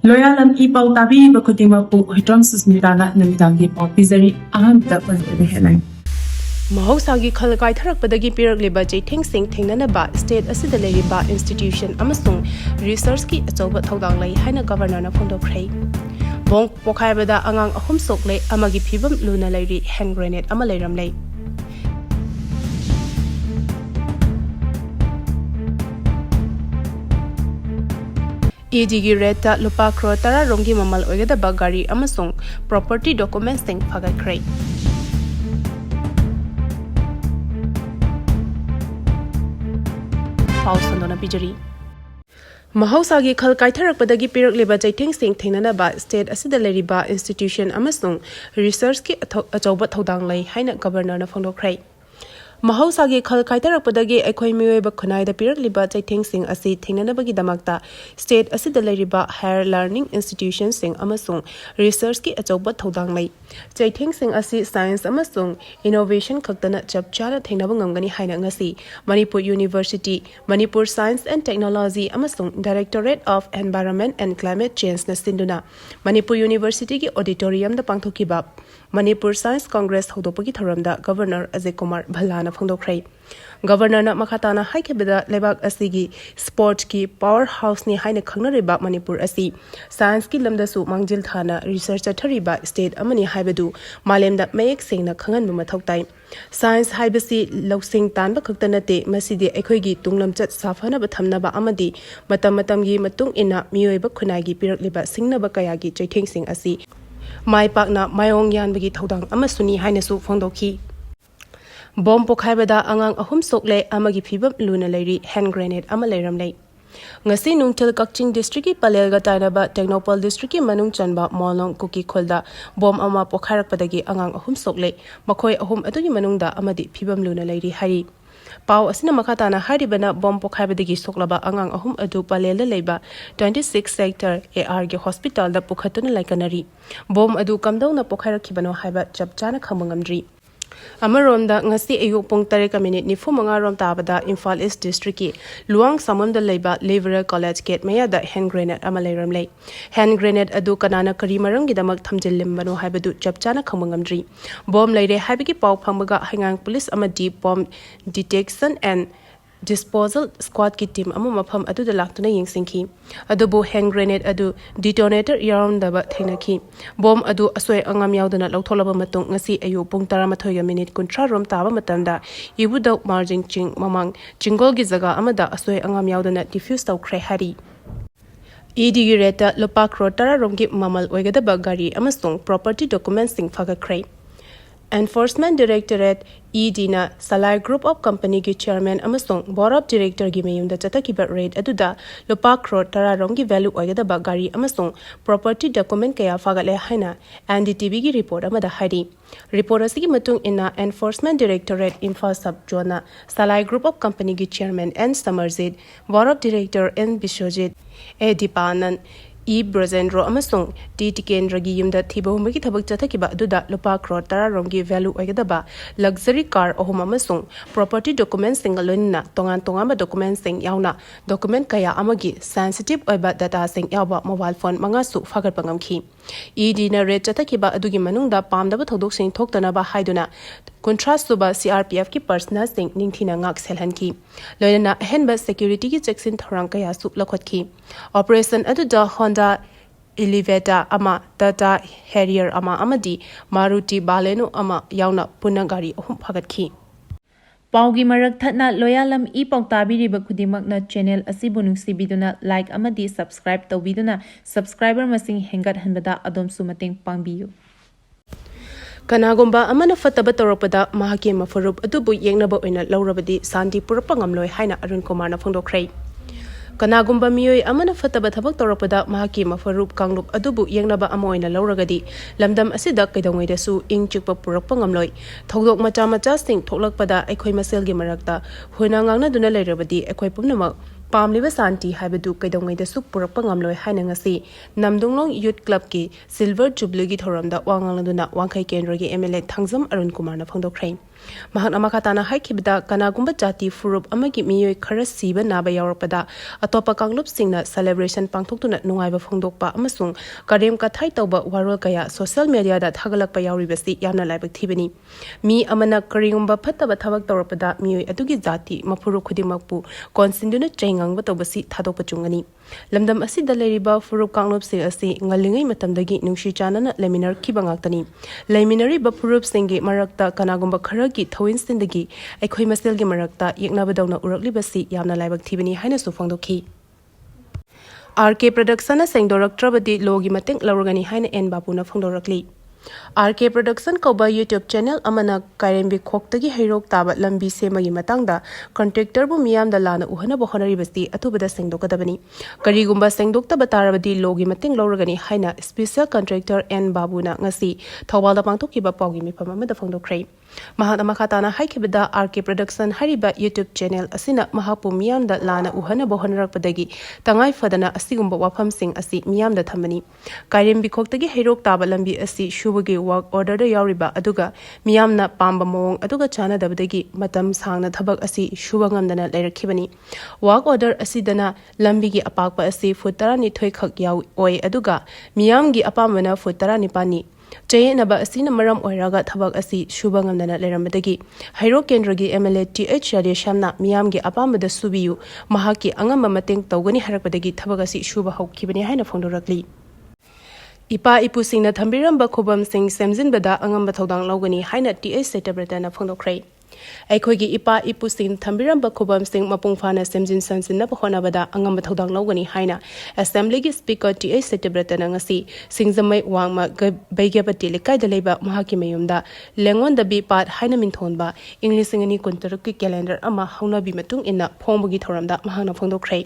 Loyalam E-PAO tabi bakudima po hitram susmitana namitangi po pizari aham da pantabi headline. Mahosagi Khalkai Tharakpadagi Pirak Liba Jaiting Singh Tingnanaba State Asida Leriba Institution Amasung Research Ki Achoba Thodang Lai Haina Governor na Phondokhrei. Bong Pokhaibada Angang ahum Sokle amagi Fibam Luna Lairi hand grenade ama Lairam Lai. Edgi Reta Lupa Crore Romgi Mamal Ogeda Bagari Amasung Property Documents Sing Faga Crore. Pausandona Bijari. Mahosagi Khalkai Tharakpadagi Pirak Liba Jaiting Singh Tingnanaba State Asida Leriba Institution Amasung Research Ki Achoba Thodang Lai Haina Governor na Phondokhrei. Mahosagi Khalkai Tharakpadagi Ekhoi Miyoiba Khunai da Pirak Liba Jaiting Singh Asi Tingnanabagi Damakta State Asida Leriba Higher Learning Institution Singh Amasung Research Ki Achoba Thodang Lai. Jaiting Singh Asi Science Amasung Innovation Khaktana Chapchana Thingnaba Ngamgani Haina Ngasi Manipur University Manipur Science and Technology Amasung Directorate of Environment and Climate Change na Sinduna Manipur University ki Auditorium da Pangthokiba Manipur Science Congress Hodopagi Thoramda Governor Ajay Kumar Bhalana Phondokhrei. Governor na makhatana haikebeda lebak asigi sports ki powerhouse ni haina khangnariba Manipur asi science ki lamdasu mangjil thana researcher thariba state amani haibedu malemda mayek sengna khangan mathoktai science haibasi loksing tanba khaktanate masidi ekhoigi tunglamchat safana ba thamnaba amadi matam-matamgi matung ina miyoiba khunai gi pirakleba singnaba kayagi Jaiting Singh asi mai pakna mayong yanbagi thodang amasuni hainasu phondokhi. Bom Pokhaibada Angang ahum Sokle amagi Fibam Luna Lairi hand grenade ama Lairam Lai. Ngasi Nungtil Kakching District ki Palelga Tainaba Technopol District ki Manung Chanba Molong Kuki Kholda bom ama Pokhairakpadagi Angang ahum Sokle makhoi ahum adugi manungda amadi Fibam Luna Lairi hari. Pau asina makhatana haribana bom Pokhaibadagi soklaba Angang ahum adu Palelda leiba 26 sector AR ge hospital da pukhatuna laikanari. Bom adu kamdawna Pokhairakibano haiba chapchana khamangamdri. Amaronda ngasi ayuk pung 3:45 rom tabada Imphal East District ki Luang Samamda leiba Liberal College Gate mayada hand grenade ama Lairam Lai. Hand grenade adu kanana kari marang gidamak thamjillimbano haibadu chapchana khamangamdri. Bomb laire haibigi pau phangbaga hangang police ama deep bomb detection and disposal squad ki team amu mafam adu da laktuna yengsingki adubu hand grenade adu detonator yaround da ba thainaki bomb adu asoi angam yaudana lautholaba matung ngasi ayu pung 13 kuntra rom taba matamda ibudaw margin ching mamang chingol gi jaga amada asoi angam yaudana diffuse tawkhre hari Edgi reta Lupa Crore Romgi mamal oigadaba gari amasung property documents sing Faga Crore. Enforcement Directorate Edina Salai Group of Company ki Chairman Amasung Board of Director gi mayumda chatakiba rate aduda Lupa Crore Romgi value oigadaba gari amasung property document kaya fagale haina NDTV gi report amada hari. Report asigi matung ina Enforcement Directorate Imphal Sub Zona Salai Group of Company ki Chairman N Samarzit Board of Director N Bishojit Edipanan E Brozendro Amasung D Tikendragi Yumda Thibahumagi Thabak Chatakiba Duda Lupa Crore Romgi value oigadaba luxury car ohum amasung property documents singalunna tongan documents sing yauna document kaya amagi sensitive oiba data sing yawa mobile phone mangasu fagat pangamki ED na rate chatakiba adugi manungda pamdaba thodok sing thoktanaba haiduna contrast suba CRPF ki personal sing ningthina ngak selhanki loina henba security ki checks in thorang kaya su lakhotki operation aduda Honda Elevator ama Tata Harrier ama amadi Maruti Baleno ama yauna punagari ahum phagatki. Paugi marak thatna Loyalam E-PAO tabiriba khudimakna channel asibu nungsibiduna like amadi subscribe tawbiduna subscriber masing hengat hanbada adomsu mateng pangbiyu. Kanagomba amana fataba toropada mahaki mafarup adubu yengnaba oina laurabadi santi purapa ngamloi haina Arun Kumar na phondokhrei. Kanagumba miyoi amana fataba thabak toropada mahaki mafarup kanglup adubu yengnaba amoina lauragadi lamdam asida kaidongaidasu ingchukpa purakpa ngamloi thodok macha sing thoklakpada ekhoi maselgi marakta hoina ngangna duna leirabadi ekhoi pumnamak पामलिबा Shanti हाइबदु कैदोंगैदसु पुरकपा ngamloi haina ngasi namdunglong youth club ki silver jubilee gi thoramda wangalanduna wangkhai kendra gi MLA thangjam arun kumar na phongdokhrei mahakna makhatana haikibda kanagumba jati furup amagi miyoi khara siba naba yawrpada atopa kanglup singna celebration pangthoktuna nungaiba phongdokpa amasung karem kathai tawba warol kaya social media da thagalakpa yawribasi yamna laibak thibani mi amana karingumba phattaba thabak tawrapada miyoi adugi jati mafuru khudimakpu konsinduna chaingang ba tawbasi thadokpa chungani lamdam asida leriba furup kanglup se asi ngalingai matamdagi nungshi chanana leminar khibangak leminari ba furup singi marakta kanagumba khara ki thawin sindagi aikhoi masel gi marakta yeknabadawna uraklibasi yamna laibak thibani haina su phongdokhi RK production na sengdoraktrabadi logi mateng lawrgani haina en babuna phongdorakli RK production koba YouTube channel amana kairembi khoktagi heirok taba lambi semagi matangda contractor bu miyam da lana uhana bo honari basti athubada sengdokadabani karigumba sengdokta batarabadi logi mateng lawrgani haina special contractor en babuna ngasi thawalda pangthokiba pawgi mifam amada phongdokhrei mahana makhatana haikibada RK production hariba YouTube channel asina mahapu miyam da lana uhana bo honarakpadagi tangai fadana asigumba wafam sing asi miyam da thamani kairembi khoktagi heirok taba lambi asi shubagi work order da yawriba aduga miyamna pamba mong aduga chana dabadagi matam sangna thabak asi shubangamdana leirakhibani work order asidana lambigi apakpa asi foot 12 khak yaw oi aduga miyamgi apamana foot 12 Jayanaba asina maram oiraga thabak asi shubangamdana leramdagi hairo kendragi MLA TH Shamna miyamgi apamada subiyu mahaki angamba mateng tawgani harakpadagi thabak asi shuba hawkibani haina phongdorakli Ipa ipu singna thambiramba khobam sing semjinbada angamba thodang lawgani haina TH Setabratana phongdokhrei Aikhoigi ipa ipu sing thambiramba khobam sing mapung phana semjin sansin na phonabada angamba thodang lawgani haina assembly gi speaker TH Setabratana ngasi singjamai wangma baigapati lekai da leiba mahaki mayumda lengon da bi pat haina minthonba English ngani kuntaruk ki calendar ama haunabi matung inna phongbugi thoramda mahana phongdokhrei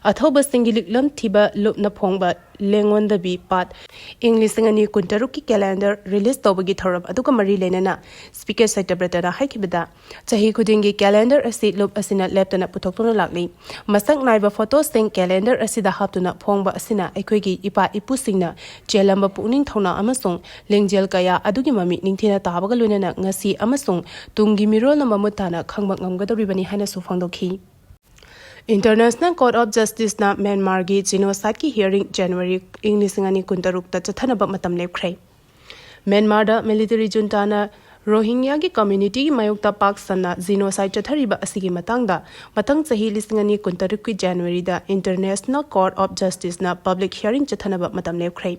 Athoba singilik lam thiba lupna phongba lengon da bi pat English ngani kuntaruk ki calendar release tawbagi thoram aduka mari lenana speaker Setabratana haikibada chahi khudingi calendar asi lup asina leptana puthokna lakli masak naiba photo sing calendar asida haptuna phongba asina aikhoigi ipa ipu singna chelamba puning thona amasung lengjel kaya adugi mami ningthina tabaga loinana ngasi amasung tungi mirol na mamutana khangba ngamgadoribani haina su phangdokhi International Court of Justice na Myanmar gi genocide ki hearing January English ngani kuntaruk ta chathanaba matam lepkhrei Myanmar da military junta na Rohingya gi community gi mayokta pak sanna genocide chathariba asigi matangda matang chahi lisingani kuntaruk ki January da International Court of Justice na public hearing chathanaba matam lepkhrei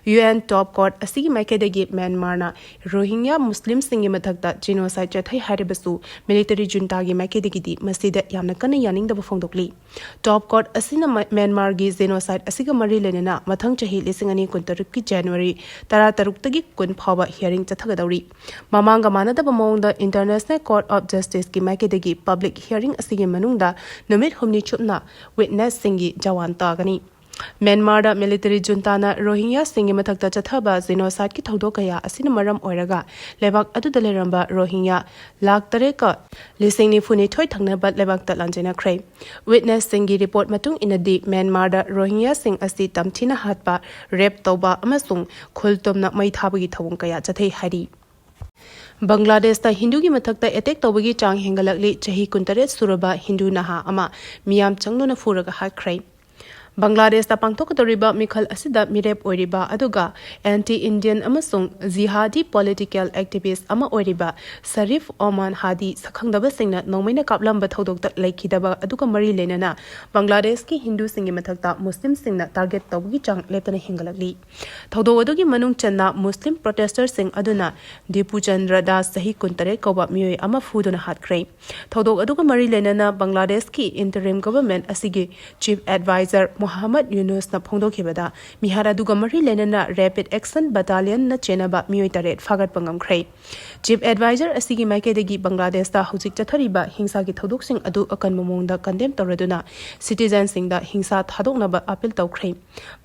UN top court asigi maikadagi Myanmar na Rohingya Muslim singi mathakta genocide chathai haribasu military junta gi maikadagi di masida yamna kana yaning da phongdokli top court asina Myanmar gi genocide asiga mari lenena mathang chahi lisingani kuntaruk ki January 13 tagi kun phawa hearing chathagadauri mamanga manadaba mongda International Court of Justice ki maikadagi public hearing asigi manungda numit humni chupna witness singi jawan tagani Myanmar da military junta na Rohingya singi mathakta chathaba genocide ki thodok kaya asina maram oiraga lebak aduda leramba Rohingya lakh tare ka lisingni phuni thoi thangnaba lebak ta lanjena khrei witness singi report matung inadi Myanmar da Rohingya sing asi tamthina hatpa rape toba amasung khultomna mai thabagi thawung kaya chathai hari Bangladesh ta Hindu gi mathakta attack tawbagi chang hengalakli chahi 19 suraba Hindu naha ama miyam changnona furaga hakhrei Bangladesh ta pangthokadoriba mikhal asida mirep oiriba aduga anti-Indian amasung jihadi political activist ama oiriba Sarif Oman Hadi sakhangdaba singna nongmaina kaplamba thodokta laikhidaba aduga mari lenana Bangladesh ki Hindu singi mathakta Muslim singna target tawgi chang leptana hingalakli thodo adugi manung channa Muslim protesters sing aduna Depu Chandra Das sahi 19 koba miyoi ama fuduna hatkrei thodo aduga mari lenana Bangladesh ki interim government asigi chief advisor Muhammad Yunus na phongdokhibada mihara duga mari lenana rapid action battalion na chenaba miyoi taret fagat pangam khrei chief advisor asigi maikadagi Bangladesh ta hujik chathariba hingsa gi thodok sing adu akan momongda condemn tawraduna citizen sing da hingsa thadoknaba appeal tawkhrei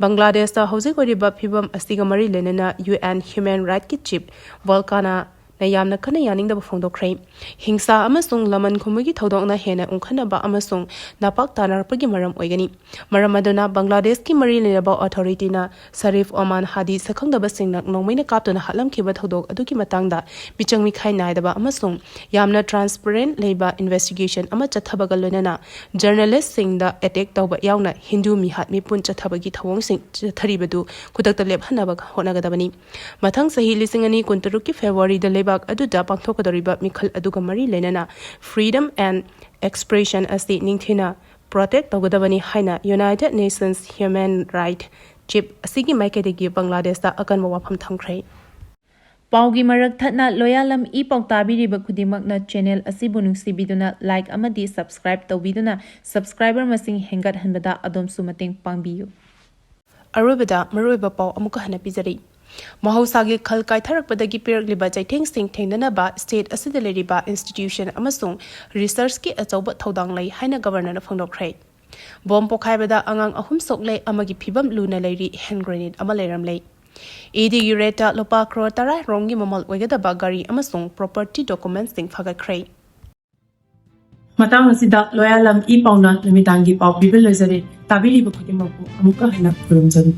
Bangladesh ta hujik oriba Fibam asiga mari lenana UN human right ki chief Volcana ꯌꯥꯝꯅ ꯈꯟꯅ ꯌꯥꯅꯤꯡꯗꯕ ꯐꯣꯡꯗꯣꯛꯈ꯭ꯔꯦ ꯍꯤꯡꯁꯥ ꯑꯃꯁꯨꯡ ꯂꯃꯟ ꯈꯨꯝꯕꯒꯤ ꯊꯧꯗꯣꯛꯅ ꯍꯦꯟꯅ ꯎꯪꯈꯠꯅꯕ ꯑꯃꯁꯨꯡ ꯅꯥꯄꯥꯛ ꯇꯥꯅꯔꯛꯄꯒꯤ ꯃꯔꯝ ꯑꯣꯏꯒꯅꯤ ꯃꯔꯝ ꯑꯗꯨꯅ ꯕꯪꯒ꯭ꯂꯥꯗꯦꯁꯀꯤ ꯃꯔꯤ ꯂꯩꯅꯕ ꯑꯣꯊꯣꯔꯤꯇꯤꯅ ꯁꯔꯤꯐ ꯑꯣꯃꯥꯟ ꯍꯥꯗꯤ ꯁꯛꯈꯪꯗꯕꯁꯤꯡꯅ ꯅꯣꯡꯃꯩꯅ ꯀꯥꯞꯇꯨꯅ ꯍꯥꯠꯂꯝꯈꯤꯕ ꯊꯧꯗꯣꯛ ꯑꯗꯨꯒꯤ ꯃꯇꯥꯡꯗ ꯃꯤꯆꯪ ꯃꯤꯈꯥꯏ ꯅꯥꯏꯗꯕ ꯑꯃꯁꯨꯡ ꯌꯥꯝꯅ ꯇ꯭ꯔꯥꯟꯁꯄꯔꯦꯟꯠ ꯂꯩꯕ ꯏꯟꯚꯦꯁꯇꯤꯒꯦꯁꯟ ꯑꯃ ꯆꯠꯊꯕꯒ ꯂꯣꯏꯅꯅ ꯖꯔꯅꯦꯂꯤꯁꯁꯤꯡꯗ ꯑꯦꯇꯦꯛ ꯇꯧꯕ ꯌꯥꯎꯅ ꯍꯤꯟꯗꯨ ꯃꯤꯍꯥꯠ ꯃꯤꯄꯨꯟ ꯆꯠꯊꯕꯒꯤ ꯊꯧꯑꯣꯡꯁꯤꯡ ꯆꯠꯊꯔꯤꯕꯗꯨ ꯈꯨꯗꯛꯇ ꯂꯦꯞꯍꯟꯅꯕ ꯍꯣꯠꯅꯒꯗꯕꯅꯤ ꯃꯊꯪ ꯆꯍꯤ 2023ꯀꯤ ꯐꯦꯕ꯭ꯔꯨꯋꯥꯔꯤꯗ ꯂꯩꯕꯥꯛ ꯑꯗꯨꯗ ꯄꯥꯡꯊꯣꯛꯀꯗꯧꯔꯤꯕ ꯃꯤꯈꯜ ꯑꯗꯨꯒ ꯃꯔꯤ ꯂꯩꯅꯅ ꯐ꯭रीडम एंड एक्सप्रेशन ꯑꯁꯤ ꯅꯤꯡꯊꯤꯅ ꯄ꯭ꯔꯣꯇꯦꯛ ꯇꯧꯒꯗꯕꯅꯤ ꯍꯥꯏꯅ United Nations human rights chief ꯑꯁꯤꯒꯤ ꯃꯥꯏꯀꯩꯗꯒꯤ ꯕꯪꯒ꯭ꯂꯥꯗꯦꯁꯇ ꯑꯀꯟꯕ ꯋꯥꯐꯝ ꯊꯝꯈ꯭ꯔꯦ ꯄꯥꯎꯒꯤ ꯃꯔꯛ ꯊꯠꯅ ꯂꯣꯌꯥꯂꯝ ꯏ-ꯄꯥꯎ ꯇꯥꯕꯤꯔꯤꯕ ꯈꯨꯗꯤꯡꯃꯛꯅ ꯆꯦꯅꯦꯜ ꯑꯁꯤꯕꯨ ꯅꯨꯡꯁꯤꯕꯤꯗꯨꯅ ꯂꯥꯏꯛ ꯑꯃꯗꯤ ꯁꯕꯁꯀ꯭ꯔꯥꯏꯕ ꯇꯧꯕꯤꯗꯨꯅ ꯁꯕꯁꯀ꯭ꯔꯥꯏꯕꯔ ꯃꯁꯤꯡ ꯍꯦꯟꯒꯠꯍꯟꯕꯗ ꯑꯗꯣꯝꯁꯨ ꯃꯇꯦꯡ ꯄꯥꯡꯕꯤꯌꯨ ꯑꯔꯣꯏꯕꯗ ꯃꯔꯨꯑꯣꯏꯕ ꯄꯥꯎ ꯑꯃꯨꯛꯀ ꯍꯟꯅ ꯄꯤꯖꯔꯤ ꯃꯍꯧꯁꯥꯒꯤ ꯈꯜ ꯀꯥꯏꯊꯔꯛꯄꯗꯒꯤ ꯄꯤꯔꯛꯂꯤꯕ ꯆꯩꯊꯦꯡꯁꯤꯡ ꯊꯦꯡꯅꯅꯕ ꯁ꯭ꯇꯦꯠ ꯑꯁꯤꯗ ꯂꯩꯔꯤꯕ ꯏꯟꯁꯇꯤꯇ꯭ꯌꯨꯁꯟ ꯑꯃꯁꯨꯡ ꯔꯤꯁꯔꯆꯀꯤ ꯑꯆꯧꯕ ꯊꯧꯗꯥꯡ ꯂꯩ ꯍꯥꯏꯅ ꯒꯕꯔꯅꯔꯅ ꯐꯣꯡꯗꯣꯛꯈ꯭ꯔꯦ ꯕꯣꯝ ꯄꯣꯈꯥꯏꯕꯗ ꯑꯉꯥꯡ 3 ꯁꯣꯛꯂꯦ ꯑꯃꯒꯤ ꯐꯤꯕꯝ ꯂꯨꯅ ꯂꯩꯔꯤ ꯍꯦꯟ ꯒ꯭ꯔꯦꯅꯦꯗ ꯑꯃ ꯂꯩꯔꯝꯂꯦ ꯏꯗꯤꯒꯤ ꯔꯦꯠꯇ ꯂꯨꯄꯥ ꯀ꯭ꯔꯣꯔ 10 ꯔꯣꯝꯒꯤ ꯃꯃꯜ ꯑꯣꯏꯒꯗꯕ ꯒꯥꯔꯤ ꯑꯃꯁꯨꯡ ꯄ꯭ꯔꯣꯄꯔꯇꯤ ꯗꯣꯀꯨꯃꯦꯟꯠꯁꯤꯡ ꯐꯥꯒꯠꯈ꯭ꯔꯦ ꯃꯇꯥꯡ ꯑꯁꯤꯗ ꯂꯣꯌꯥꯂꯝ ꯏ-ꯄꯥꯎꯅ ꯅꯨꯃꯤꯗꯥꯡꯒꯤ ꯄꯥꯎ ꯄꯤꯕ ꯂꯣꯏꯖꯔꯦ ꯇꯥꯕꯤꯔꯤꯕ ꯈꯨꯗꯤꯡꯃꯛꯄꯨ ꯑꯃꯨꯛꯀ ꯍꯟꯅ ꯈꯨꯔꯨꯝꯖꯔꯤ